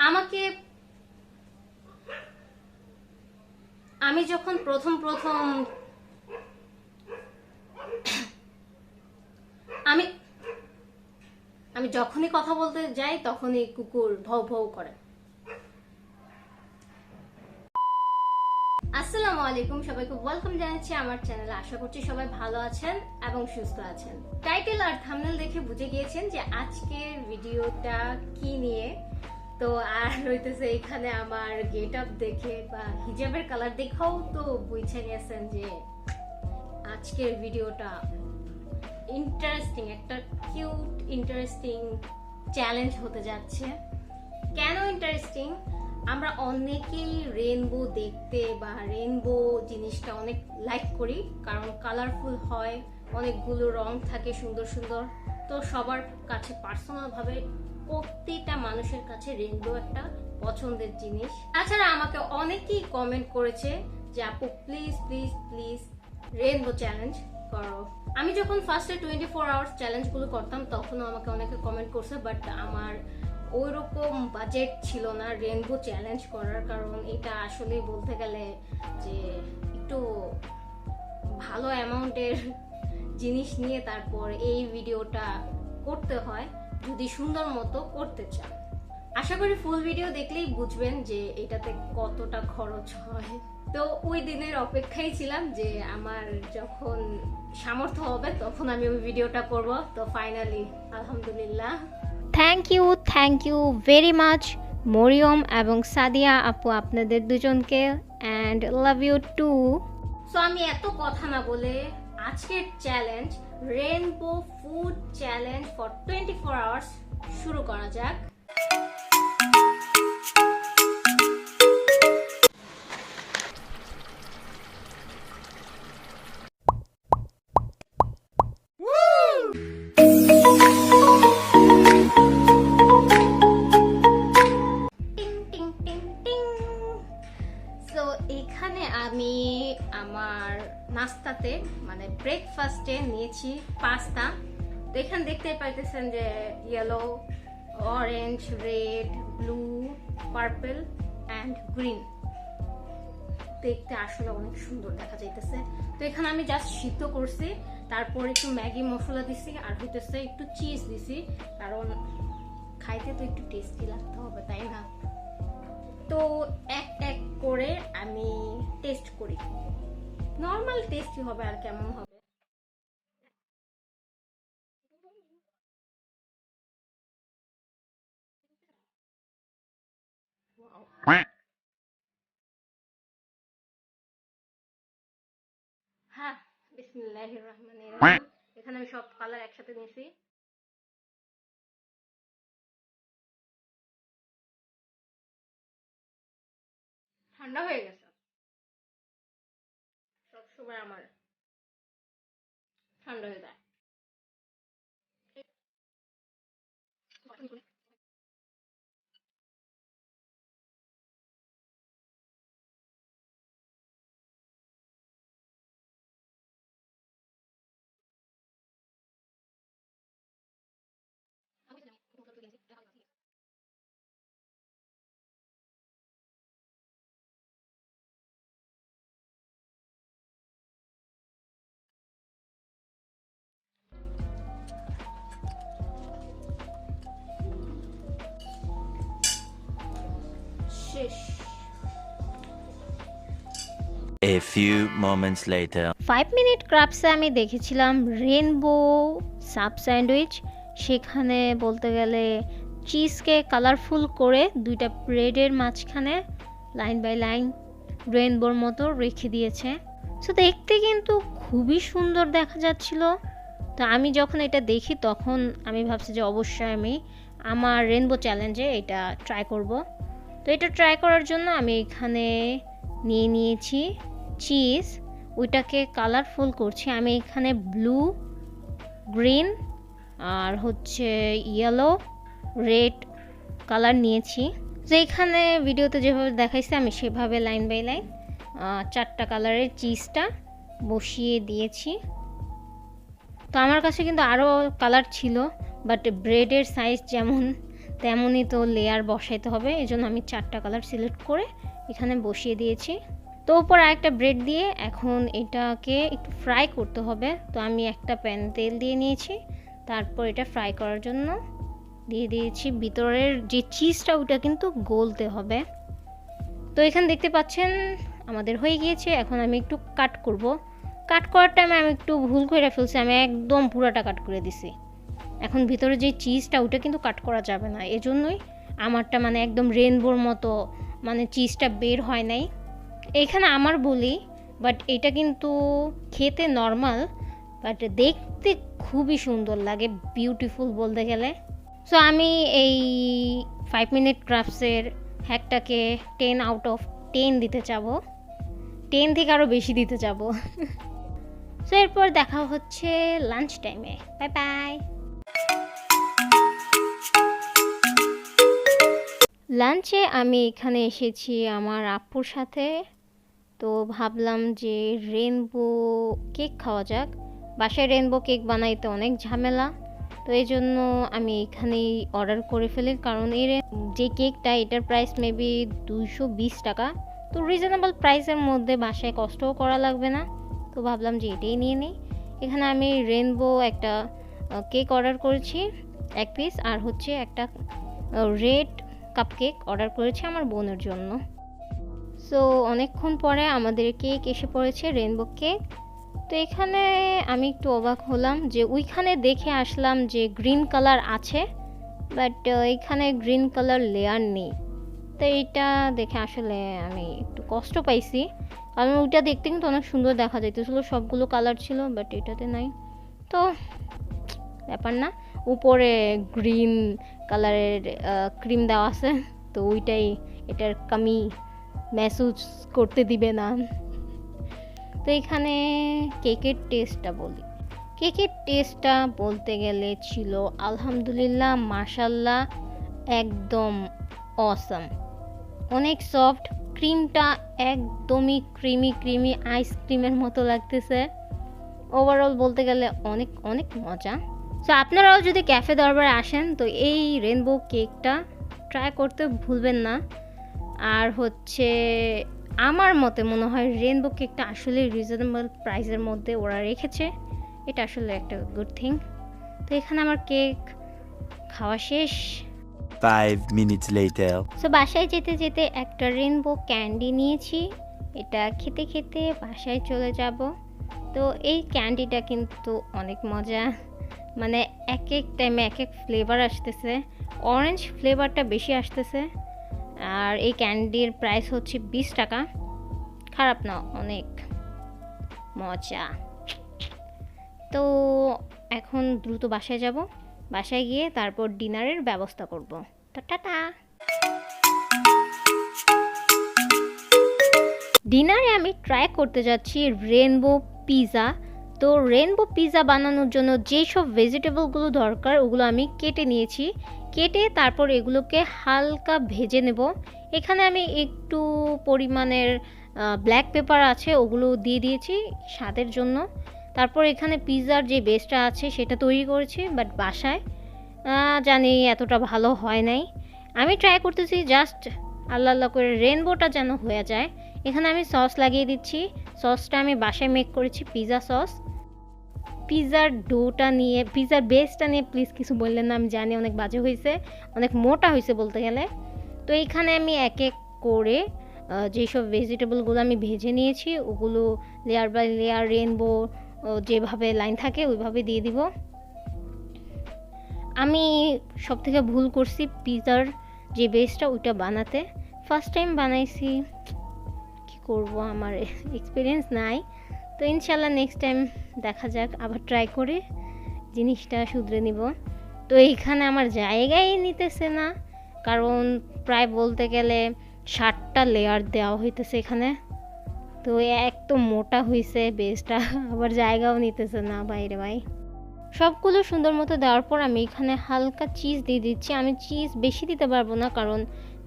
আমাকে আমি যখন প্রথম আমি আমি যখনই কথা বলতে যাই তখনই কুকুর ভৌ ভৌ করে। আসসালামু আলাইকুম, সবাইকে ওয়েলকাম জানাচ্ছি আমার চ্যানেলে। আশা করছি সবাই ভালো আছেন এবং সুস্থ আছেন। টাইটেল আর থাম্বনেল দেখে বুঝে গিয়েছেন যে আজকের ভিডিওটা কি নিয়ে। তো আর হইতেছে এখানে আমার গেট আপ দেখে বা হিজাবের কালার দেখাও তো বুঝে নিয়েছেন যে আজকের ভিডিওটা ইন্টারেস্টিং, একটা কিউট ইন্টারেস্টিং চ্যালেঞ্জ হতে যাচ্ছে। কেন ইন্টারেস্টিং? আমরা অনেকেই রেইনবো দেখতে বা রেইনবো জিনিসটা অনেক লাইক করি, কারণ কালারফুল হয়, অনেকগুলো রং থাকে সুন্দর সুন্দর। তো সবার কাছে পার্সোনাল ভাবে প্রত্যেকটা মানুষের কাছে রেইনবো একটা পছন্দের জিনিস। তাছাড়া আমাকে অনেকেই কমেন্ট করেছে যে আপু please please please rainbow challenge করো। আমি যখন ফার্স্টে 24 আওয়ার্স চ্যালেঞ্জগুলো করতাম তখনও আমাকে অনেকে কমেন্ট করছে, বাট আমার ওইরকম বাজেট ছিল না রেইনবো চ্যালেঞ্জ করার, কারণ এটা আসলে বলতে গেলে যে একটু ভালো অ্যামাউন্টের জিনিস নিয়ে তারপর এই ভিডিওটা করতে হয় যদি সুন্দর মতো করতে চান। আশা করি ফুল ভিডিও দেখলেই বুঝবেন যে এটাতে কতটা খরচ হয়। তো ওই দিনের অপেক্ষায় ছিলাম যে আমার যখন সামর্থ্য হবে তখন আমি ওই ভিডিওটা করব। তো ফাইনালি আলহামদুলিল্লাহ, thank you very much Mariam এবং সাদিয়া আপু, আপনাদের দুজনকে, and love you too. So আমি এত কথা না বলে আজকের challenge rainbow food challenge for 24 hours শুরু করা যাক। এখানে আমি আমার নাস্তাতে মানে ব্রেকফাস্টে নিয়েছি পাস্তা। তো এখানে দেখতে পাইতেছেন যে yellow, orange, red, blue, purple and green. দেখতে আসলে অনেক সুন্দর দেখা যাইতেছে। তো এখানে আমি জাস্ট সিদ্ধ করছি, তারপর একটু ম্যাগি মশলা দিছি আর হইতেছে একটু চিজ দিছি, কারণ খাইতে তো একটু টেস্টি লাগতে হবে, তাই না? তো এক এক করে আমি টেস্ট করি, নর্মাল টেস্টই হবে আর কেমন হবে। হ্যাঁ, বিসমিল্লাহির রহমানির রহিম। এখানে আমি সব কালার একসাথে নিয়েছি। ঠান্ডা হয়ে গেছে, সবসময় আমার ঠান্ডা হয়ে যায়। শেষ। A few moments later. 5 minute ক্রাফটসে আমি দেখেছিলাম রেইনবো সাব স্যান্ডউইচ। সেখানে বলতে গেলে চিজকে কালারফুল করে দুইটা ব্রেডের মাঝখানে লাইন বাই লাইন রেইনবোর মতো রেখে দিয়েছে। সো দেখতে কিন্তু খুবই সুন্দর দেখা যাচ্ছিল। তো আমি যখন এটা দেখি তখন আমি ভাবছি যে অবশ্যই আমি আমার রেইনবো চ্যালেঞ্জে এটা ট্রাই করব। তো এটা ট্রাই করার জন্য আমি এখানে নিয়ে নিয়েছি চিজ, ওইটাকে কালারফুল করছি। আমি এখানে ব্লু, গ্রিন আর হচ্ছে ইয়েলো, রেড কালার নিয়েছি। তো এখানে ভিডিওতে যেভাবে দেখাইছে আমি সেভাবে লাইন বাই লাইন 4টা কালারের চিজটা বসিয়ে দিয়েছি। তো আমার কাছে কিন্তু আরও কালার ছিল, বাট ব্রেডের সাইজ যেমন তেমনই তো লেয়ার বসাইতে হবে, এজন্য আমি 4টা কালার সিলেক্ট করে এখানে বসিয়ে দিয়েছি। তো উপর আরেকটা ব্রেড দিয়ে এখন এটাকে একটু ফ্রাই করতে হবে। তো আমি একটা প্যান তেল দিয়ে নিয়েছি, তারপর এটা ফ্রাই করার জন্য দিয়ে দিয়েছি। ভিতরের যে চিজটা ওটা কিন্তু গলতে হবে। তো এখানে দেখতে পাচ্ছেন আমাদের হয়ে গিয়েছে। এখন আমি একটু কাট করব। কাট করার টাইমে আমি একটু ভুল করে ফেলছি, আমি একদম পুরোটা কাট করে দিছি। এখন ভিতরে যে চিজটা ওটা কিন্তু কাট করা যাবে না, এজন্যই আমারটা মানে একদম রেনবোর মতো মানে চিজটা বের হয় নাই। এখানে আমার বলি, বাট এটা কিন্তু খেতে নর্মাল, বাট দেখতে খুবই সুন্দর লাগে, বিউটিফুল বলতে গেলে। সো আমি এই 5 মিনিট ক্রাফটসের হ্যাকটাকে 10 আউট অফ 10 দিতে চাবো, 10 থেকে আরও বেশি দিতে চাবো। সো এরপর দেখা হচ্ছে লাঞ্চ টাইমে। Bye bye. লাঞ্চে আমি এখানে এসেছি আমার আপুর সাথে। তো ভাবলাম যে রেনবো কেক খাওয়া যাক। বাসায় রেনবো কেক বানাইতে অনেক ঝামেলা, তো এই জন্য আমি এখানেই অর্ডার করে ফেলি। কারণ এর যে কেকটা এটার প্রাইস মেবি 220 টাকা। তো রিজনেবল প্রাইসের মধ্যে বাসায় কষ্টও করা লাগবে না, তো ভাবলাম যে এটাই নিয়ে নিই। এখানে আমি রেনবো একটা কেক অর্ডার করেছি 1 পিস, আর হচ্ছে একটা রেড কাপ কেক অর্ডার করেছি আমার বোনের জন্য। সো অনেকক্ষণ পরে আমাদের কেক এসে পড়েছে, রেনবো কেক। তো এখানে আমি একটু অবাক হলাম যে ওইখানে দেখে আসলাম যে গ্রিন কালার আছে, বাট এখানে গ্রিন কালার লেয়ার নেই। তো এইটা দেখে আসলে আমি একটু কষ্ট পাইছি, কারণ ওইটা দেখতে কিন্তু অনেক সুন্দর দেখা যাইতেছিল, সবগুলো কালার ছিল, বাট এটাতে নাই। তো ব্যাপার না, উপরে গ্রিন কালারের ক্রিম দেওয়া আছে, তো ওইটাই এটার কামি মেসেজ করতে দিবে না। তো এখানে কেকের টেস্টটা বলি। কেকের টেস্টটা বলতে গেলে ছিল আলহামদুলিল্লাহ, মাশাল্লাহ, একদম অসাম, অনেক সফট। ক্রিমটা একদমই ক্রিমি আইসক্রিমের মতো লাগতেছে। ওভারঅল বলতে গেলে অনেক অনেক মজা। সো আপনারাও যদি ক্যাফে দরবারে আসেন তো এই রেনবো কেকটা ট্রাই করতে ভুলবেন না। আর হচ্ছে আমার মতে মনে হয় রেনবো কেকটা আসলে রিজনেবল প্রাইসের মধ্যে ওরা রেখেছে, এটা আসলে একটা গুড থিং। তো এখানে আমার কেক খাওয়া শেষ। 5 minutes later. সো বাসায় যেতে যেতে একটা রেনবো ক্যান্ডি নিয়েছি, এটা খেতে খেতে বাসায় চলে যাব। তো এই ক্যান্ডিটা কিন্তু অনেক মজা, মানে এক এক টাইমে এক এক ফ্লেভার আসতেছে, অরেঞ্জ ফ্লেভারটা বেশি আসতেছে। আর এই ক্যান্ডির প্রাইস হচ্ছে 20 টাকা, খারাপ না, অনেক মজা। তো এখন দ্রুত বাসায় যাব, বাসায় গিয়ে তারপর ডিনারের ব্যবস্থা করব। তো টাটা। ডিনারে আমি ট্রাই করতে যাচ্ছি রেনবো পিৎজা। তো রেনবো পিৎজা বানানোর জন্য যেসব ভেজিটেবলগুলো দরকার ওগুলো আমি কেটে নিয়েছি, কেটে তারপর এগুলোকে হালকা ভেজে নেব। এখানে আমি একটু পরিমাণের ব্ল্যাক পেপার আছে ওগুলো দিয়ে দিয়েছি স্বাদের জন্য। তারপর এখানে পিৎজার যে বেসটা আছে সেটা তৈরি করেছি, বাট বাসায় জানি এতটা ভালো হয় নাই। আমি ট্রাই করতেছি জাস্ট আল্লাহ আল্লাহ করে রেনবোটা যেন হয়ে যায়। এখানে আমি সস লাগিয়ে দিচ্ছি, সসটা আমি বাসায় মেক করেছি পিৎজা সস। পিৎজার ডোটা নিয়ে, পিৎজার বেসটা নিয়ে প্লিজ কিছু বললেন না, আমি জানি অনেক বাজে হয়েছে, অনেক মোটা হয়েছে বলতে গেলে। তো এইখানে আমি এক এক করে যেসব ভেজিটেবলগুলো আমি ভেজে নিয়েছি ওগুলো লেয়ার বাই লেয়ার রেনবো যেভাবে লাইন থাকে ওইভাবে দিয়ে দিব। আমি সব থেকে ভুল করছি পিৎজার যে বেসটা ওইটা বানাতে, ফার্স্ট টাইম বানাইছি, কি করব, আমার এক্সপিরিয়েন্স নাই। তো ইনশাল্লাহ নেক্সট টাইম দেখা যাক, আবার ট্রাই করে জিনিসটা শুধরে নিব। তো এইখানে আমার জায়গাই নিতেছে না, কারণ প্রায় বলতে গেলে 60টা লেয়ার দেওয়া হইতেছে এখানে। তো এক তো মোটা হয়েছে বেসটা, আবার জায়গাও নিতেছে না বাইরে ভাই। সবগুলো সুন্দর মতো দেওয়ার পর আমি এখানে হালকা চিজ দিয়ে দিচ্ছি। আমি চিজ বেশি দিতে পারবো না, কারণ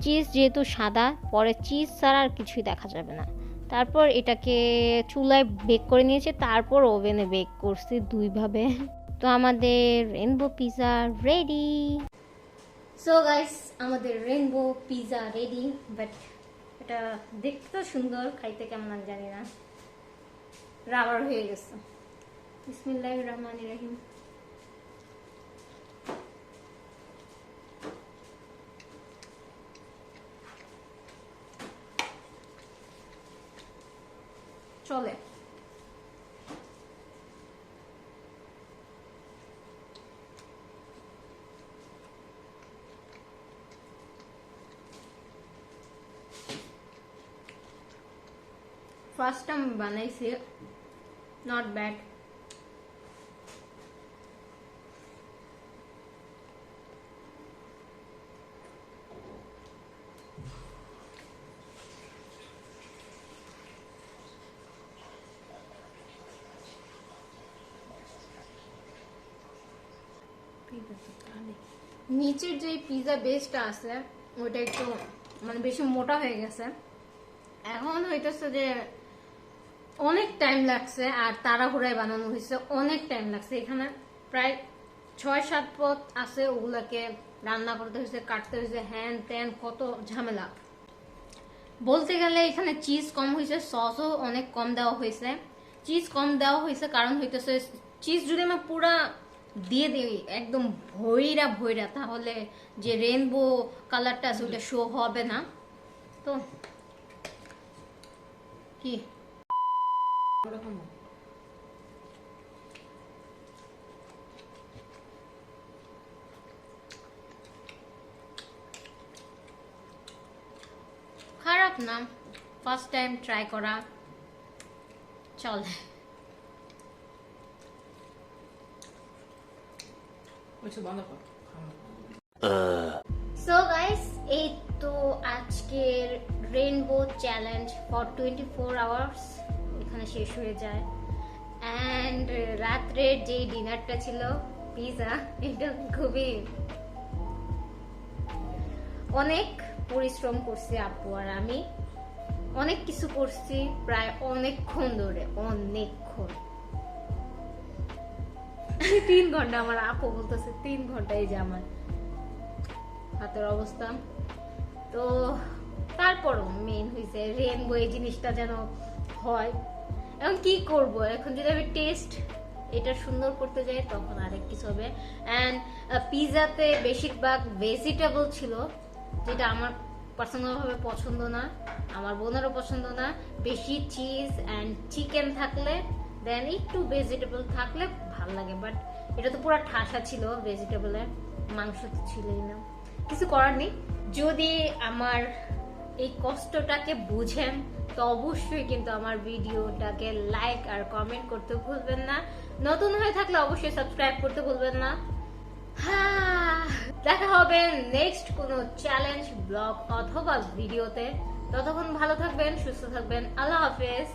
চিজ যেহেতু সাদা, পরে চিজ ছাড়া আর কিছুই দেখা যাবে না। তারপর এটাকে চুলায় বেক করে নিয়েছি, তারপর ওভেনে বেক করছি 2 ভাবে। তো আমাদের rainbow pizza ready. So guys আমাদের রেইনবো পিজা রেডি, বাট এটা দেখতে তো সুন্দর, খাইতে কেমন আমি জানি না, রাবার হয়ে গেছে। বিসমিল্লাহির রহমানির রহিম। চলে ফার্স্ট টাইম বানাইছি, নট ব্যাড। নিচের যে পিজা বেসটা আছে ওটা একটু মানে বেশি মোটা হয়ে গেছে। এখন হইতেছে যে অনেক টাইম লাগছে, আর তাড়াহুড়ায় বানানো হয়েছে, অনেক টাইম লাগছে। এখানে প্রায় 6-7 পদ আছে, ওগুলাকে রান্না করতে হয়েছে, কাটতে হয়েছে, হ্যান ত্যান কত ঝামেলা। বলতে গেলে এখানে চিজ কম হয়েছে, সসও অনেক কম দেওয়া হয়েছে। চিজ কম দেওয়া হয়েছে কারণ হইতেছে চিজ যদি আমরা পুরা দিয়ে দিই একদম ভইরা ভইরা, তাহলে যে রেইনবো কালারটা আছে ওইটা শো হবে না। তো কি খারাপ না, ফার্স্ট টাইম ট্রাই করা, চলে। সো গাইস এই তো আজকের রেইনবো চ্যালেঞ্জ ফর 24 আওয়ার্স এখানে শেষ হয়ে যায়। অ্যান্ড রাত্রের যে ডিনারটা ছিল পিজা, এটা খুবই অনেক পরিশ্রম করছি আপু আর আমি, অনেক কিছু করছি প্রায় অনেকক্ষণ ধরে, অনেকক্ষণ 3 ঘন্টা। আমার আপু বলতেছে 3 ঘন্টা, এই যে আমার হাতের অবস্থা। তো তারপরও মেইন হয়েছে রেইনবো এই জিনিসটা যেন হয়। এখন কি করব, এখন যদি আমি টেস্ট এটা সুন্দর করতে যাই তখন আরেক কিছু হবে। অ্যান্ড পিজাতে বেশিরভাগ ভেজিটেবল ছিল, যেটা আমার পার্সোনালভাবে পছন্দ না, আমার বোনেরও পছন্দ না। বেশি চিজ অ্যান্ড চিকেন থাকলে দেন একটু ভেজিটেবল থাকলে ভালো লাগে, বাট এটা তো পুরো ঠাসা ছিল ভেজিটেবলের, মাংস তো ছিলই না। কিছু করার নেই। যদি আমার এই কষ্টটাকে বুঝেন তো অবশ্যই কিন্তু আমার ভিডিওটাকে লাইক আর কমেন্ট করতে ভুলবেন না। নতুন হয়ে থাকলে অবশ্যই সাবস্ক্রাইব করতে ভুলবেন না। দেখা হবে নেক্সট কোনো চ্যালেঞ্জ ব্লগ অথবা ভিডিওতে। ততক্ষণ ভালো থাকবেন, সুস্থ থাকবেন। আল্লাহ হাফেজ।